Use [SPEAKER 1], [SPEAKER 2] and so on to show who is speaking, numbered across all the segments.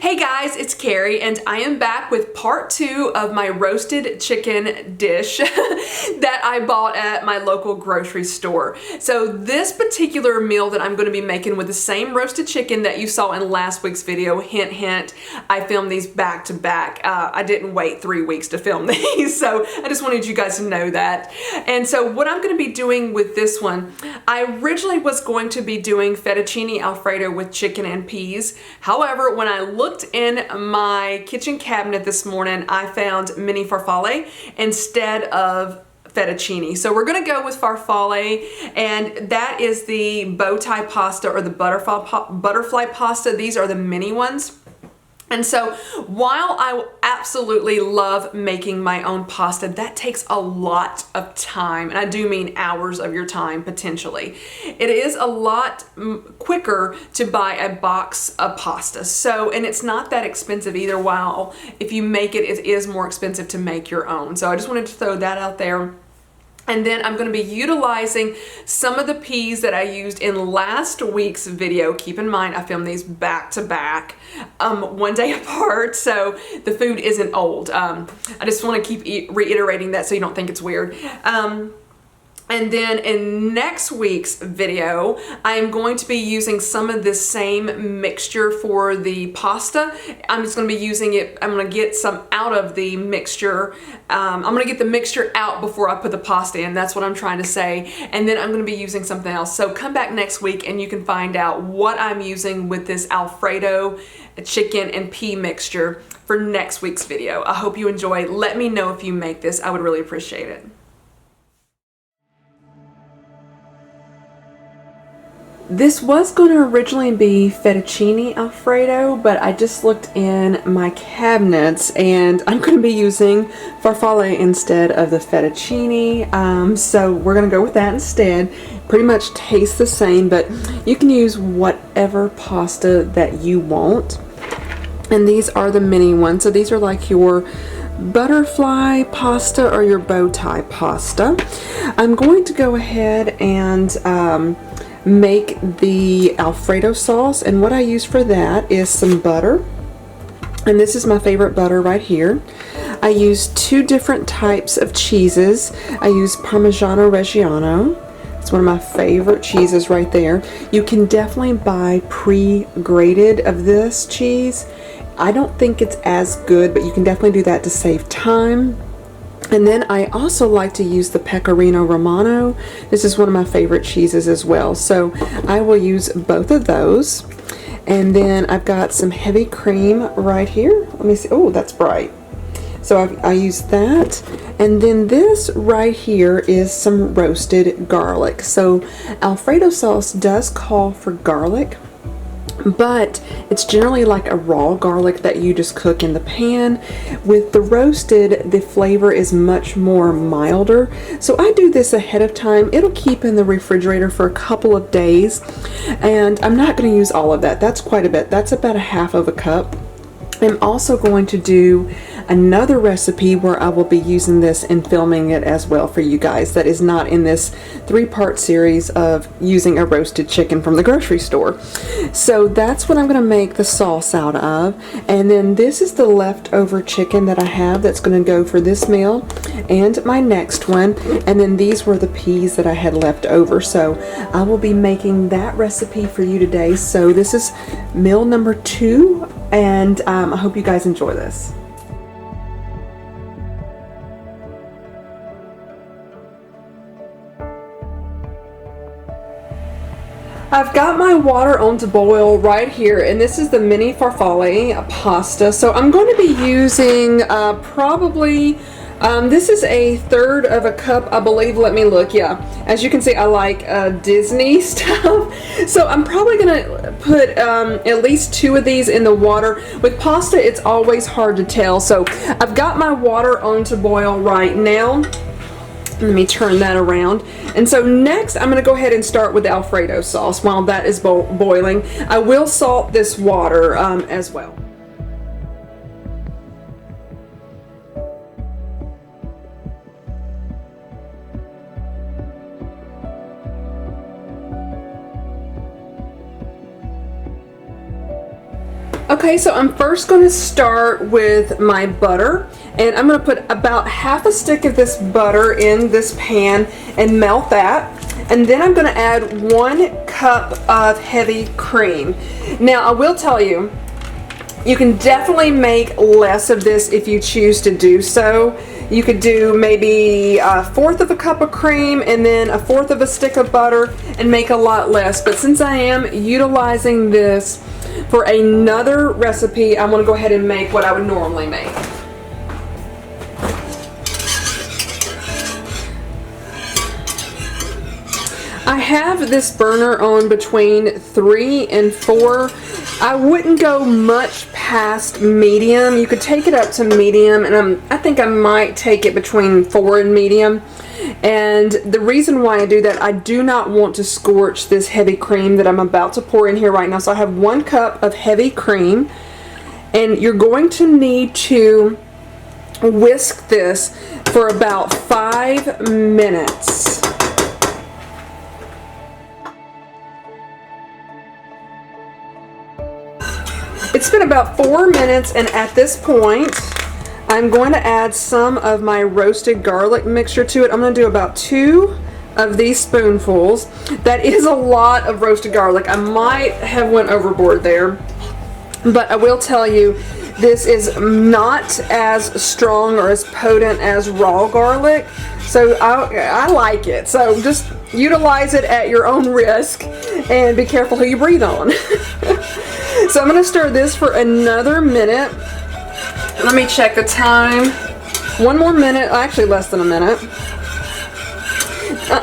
[SPEAKER 1] Hey guys, it's Karrie and I am back with part 2 of my roasted chicken dish that I bought at my local grocery store. So this particular meal that I'm going to be making with the same roasted chicken that you saw in last week's video, hint hint, I filmed these back to back. I didn't wait 3 weeks to film these, so I just wanted you guys to know that. And so what I'm going to be doing with this one, I originally was going to be doing fettuccine Alfredo with chicken and peas. However, when I looked in my kitchen cabinet this morning, I found mini farfalle instead of fettuccine. So we're gonna go with farfalle, and that is the bow tie pasta or the butterfly pasta. These are the mini ones. And so while I absolutely love making my own pasta, that takes a lot of time, and I do mean hours of your time potentially. It is a lot quicker to buy a box of pasta. So, and it's not that expensive either, while if you make it, it is more expensive to make your own. So I just wanted to throw that out there. And then I'm going to be utilizing some of the peas that I used in last week's video. Keep in mind, I filmed these back to back, one day apart, so the food isn't old. I just want to keep reiterating that so you don't think it's weird. And then in next week's video, I'm going to be using some of this same mixture for the pasta. I'm just going to be using it, I'm going to get some out of the mixture. I'm going to get the mixture out before I put the pasta in. That's what I'm trying to say. And then I'm going to be using something else. So come back next week and you can find out what I'm using with this Alfredo chicken and pea mixture for next week's video. I hope you enjoy. Let me know if you make this. I would really appreciate it. This was going to originally be fettuccine Alfredo, but I just looked in my cabinets and I'm going to be using farfalle instead of the fettuccine. So we're going to go with that instead. Pretty much tastes the same, but you can use whatever pasta that you want. And these are the mini ones. So these are like your butterfly pasta or your bow tie pasta. I'm going to go ahead and make the Alfredo sauce, and what I use for that is some butter, and this is my favorite butter right here. I use 2 different types of cheeses. I use Parmigiano Reggiano. It's one of my favorite cheeses right there. You can definitely buy pre-grated of this cheese. I don't think it's as good, but you can definitely do that to save time. And then I also like to use the Pecorino Romano. This is one of my favorite cheeses as well. So I will use both of those. And then I've got some heavy cream right here. Let me see. Oh, that's bright. So I use that. And then this right here is some roasted garlic. So Alfredo sauce does call for garlic, but it's generally like a raw garlic that you just cook in the pan. With the roasted, the flavor is much more milder. So I do this ahead of time. It'll keep in the refrigerator for a couple of days. And I'm not going to use all of that. That's quite a bit. That's about a half of a cup. I'm also going to do another recipe where I will be using this and filming it as well for you guys. That is not in this 3-part series of using a roasted chicken from the grocery store. So that's what I'm going to make the sauce out of. And then this is the leftover chicken that I have that's going to go for this meal and my next one. And then these were the peas that I had left over. So I will be making that recipe for you today. So this is meal number 2, and I hope you guys enjoy this. I've got my water on to boil right here, and this is the mini farfalle pasta. So I'm going to be using probably, this is a 1/3 of a cup, I believe. Let me look. Yeah, as you can see, I like Disney stuff. So I'm probably going to put at least 2 of these in the water. With pasta, it's always hard to tell. So I've got my water on to boil right now. Let me turn that around. And so next I'm going to go ahead and start with the Alfredo sauce. While that is boiling, I will salt this water as well. Okay, so I'm first going to start with my butter, and I'm going to put about half a stick of this butter in this pan and melt that. And then I'm going to add 1 cup of heavy cream. Now, I will tell you, you can definitely make less of this if you choose to do so. You could do maybe 1/4 of a cup of cream and then 1/4 of a stick of butter and make a lot less. But since I am utilizing this for another recipe, I'm going to go ahead and make what I would normally make. I have this burner on between 3 and 4. I wouldn't go much past medium. You could take it up to medium, and I think I might take it between 4 and medium. And the reason why I do that, I do not want to scorch this heavy cream that I'm about to pour in here right now. So I have 1 cup of heavy cream, and you're going to need to whisk this for about 5 minutes. It's been about 4 minutes, and at this point I'm going to add some of my roasted garlic mixture to it. I'm going to do about 2 of these spoonfuls. That is a lot of roasted garlic. I might have went overboard there, but I will tell you, this is not as strong or as potent as raw garlic, so I like it. So just utilize it at your own risk, and be careful who you breathe on. So I'm going to stir this for another minute. Let me check the time. 1 more minute, actually less than a minute.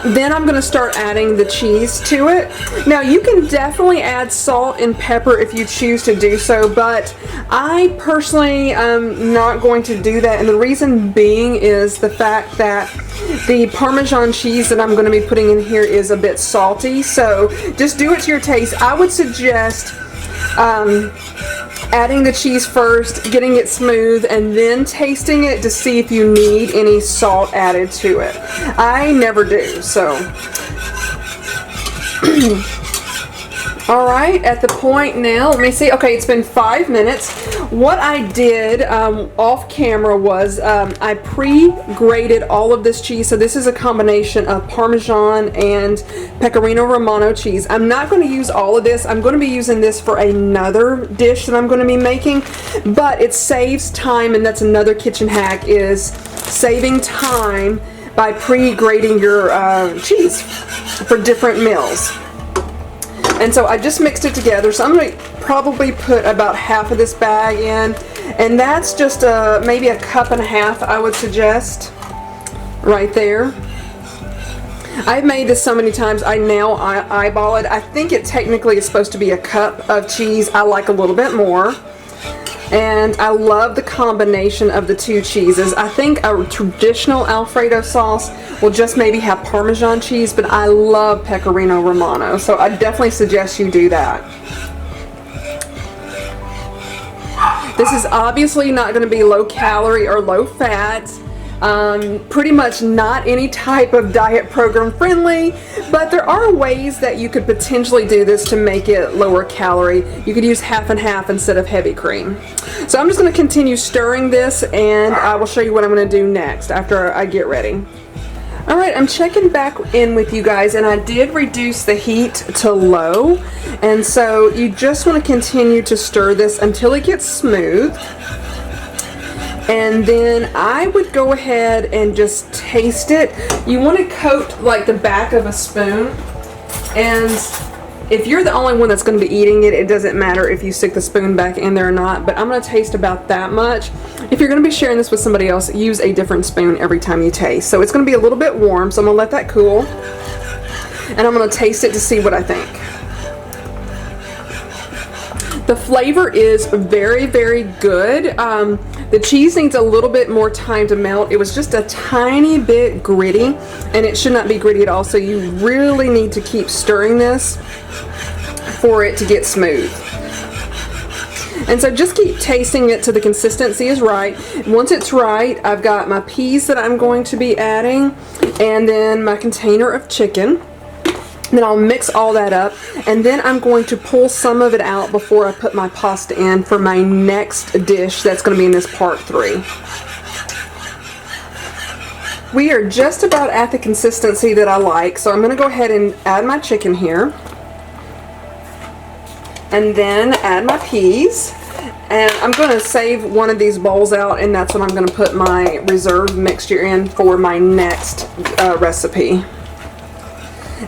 [SPEAKER 1] Then I'm going to start adding the cheese to it. Now you can definitely add salt and pepper if you choose to do so, but I personally am not going to do that, and the reason being is the fact that the Parmesan cheese that I'm going to be putting in here is a bit salty, so just do it to your taste. I would suggest adding the cheese first, getting it smooth, and then tasting it to see if you need any salt added to it. I never do, so. Alright, at the point now, let me see. Okay, it's been 5 minutes. What I did off camera was I pre-grated all of this cheese. So this is a combination of Parmesan and Pecorino Romano cheese. I'm not going to use all of this. I'm going to be using this for another dish that I'm going to be making. But it saves time, and that's another kitchen hack, is saving time by pre-grating your cheese for different meals. And so I just mixed it together, so I'm going to probably put about half of this bag in, and that's just maybe 1.5 cups, I would suggest, right there. I've made this so many times, I now eyeball it. I think it technically is supposed to be 1 cup of cheese. I like a little bit more. And I love the combination of the 2 cheeses. I think a traditional Alfredo sauce will just maybe have Parmesan cheese, but I love Pecorino Romano, so I definitely suggest you do that. This is obviously not going to be low calorie or low fat. Pretty much not any type of diet program friendly, but there are ways that you could potentially do this to make it lower calorie. You could use half and half instead of heavy cream. So I'm just going to continue stirring this, and I will show you what I'm going to do next after I get ready. Alright, I'm checking back in with you guys, and I did reduce the heat to low, and so you just want to continue to stir this until it gets smooth. And then I would go ahead and just taste it. You want to coat like the back of a spoon, and if you're the only one that's going to be eating it, it doesn't matter if you stick the spoon back in there or not, but I'm going to taste about that much. If you're going to be sharing this with somebody else, use a different spoon every time you taste. So it's going to be a little bit warm, so I'm going to let that cool, and I'm going to taste it to see what I think. The flavor is very, very good. The cheese needs a little bit more time to melt. It was just a tiny bit gritty, and it should not be gritty at all, so you really need to keep stirring this for it to get smooth. And so just keep tasting it till the consistency is right. Once it's right, I've got my peas that I'm going to be adding, and then my container of chicken. Then I'll mix all that up, and then I'm going to pull some of it out before I put my pasta in for my next dish that's going to be in this part 3. We are just about at the consistency that I like, so I'm going to go ahead and add my chicken here. And then add my peas. And I'm going to save one of these bowls out, and that's what I'm going to put my reserve mixture in for my next recipe.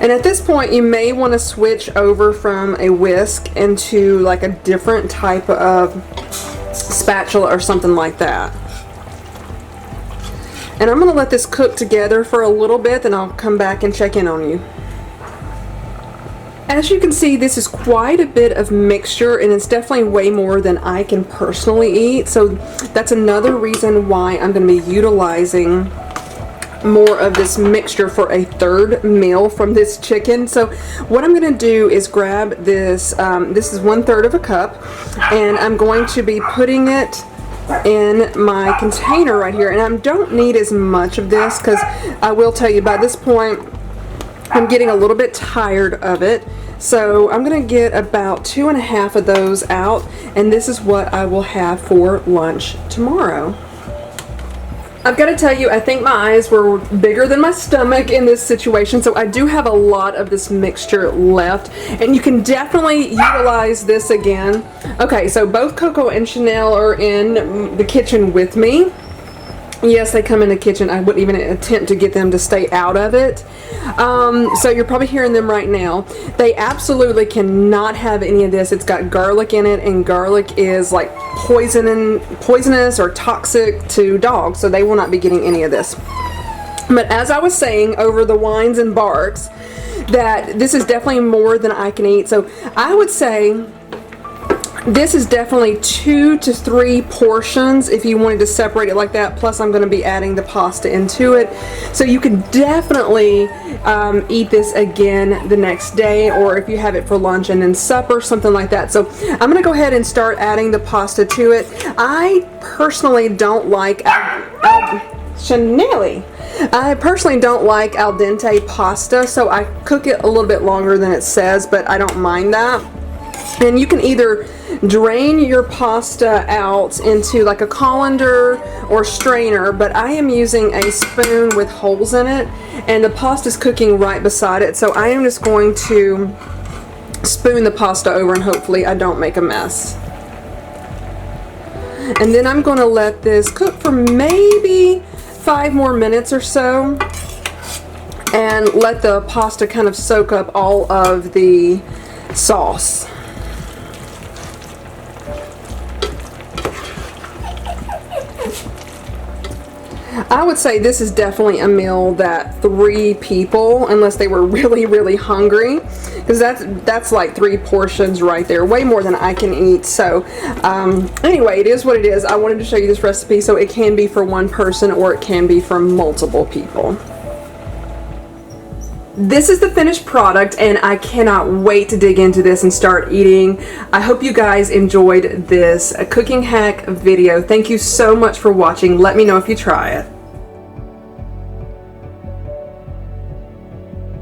[SPEAKER 1] And at this point, you may want to switch over from a whisk into like a different type of spatula or something like that. And I'm going to let this cook together for a little bit, then I'll come back and check in on you. As you can see, this is quite a bit of mixture, and it's definitely way more than I can personally eat. So that's another reason why I'm going to be utilizing more of this mixture for a third meal from this chicken. So what I'm going to do is grab this, this is 1/3 of a cup, and I'm going to be putting it in my container right here. And I don't need as much of this, because I will tell you by this point I'm getting a little bit tired of it. So I'm going to get about 2.5 of those out, and this is what I will have for lunch tomorrow. I've got to tell you, I think my eyes were bigger than my stomach in this situation, so I do have a lot of this mixture left, and you can definitely utilize this again. Okay, so both Coco and Chanel are in the kitchen with me. Yes, they come in the kitchen. I wouldn't even attempt to get them to stay out of it. So you're probably hearing them right now. They absolutely cannot have any of this. It's got garlic in it, and garlic is like poisonous or toxic to dogs, so they will not be getting any of this. But as I was saying over the wines and barks, that this is definitely more than I can eat. So I would say this is definitely 2 to 3 portions if you wanted to separate it like that. Plus I'm going to be adding the pasta into it. So you can definitely eat this again the next day, or if you have it for lunch and then supper, something like that. So I'm going to go ahead and start adding the pasta to it. I personally don't like Chanel. I personally don't like al dente pasta, so I cook it a little bit longer than it says, but I don't mind that. And you can either drain your pasta out into like a colander or strainer, but I am using a spoon with holes in it, and the pasta is cooking right beside it, so I am just going to spoon the pasta over, and hopefully I don't make a mess. And then I'm going to let this cook for maybe 5 more minutes or so, and let the pasta kind of soak up all of the sauce. I would say this is definitely a meal that 3 people, unless they were really, really hungry, because that's like 3 portions right there, way more than I can eat. So anyway, it is what it is. I wanted to show you this recipe, so it can be for 1 person or it can be for multiple people. This is the finished product, and I cannot wait to dig into this and start eating. I hope you guys enjoyed this cooking hack video. Thank you so much for watching. Let me know if you try it.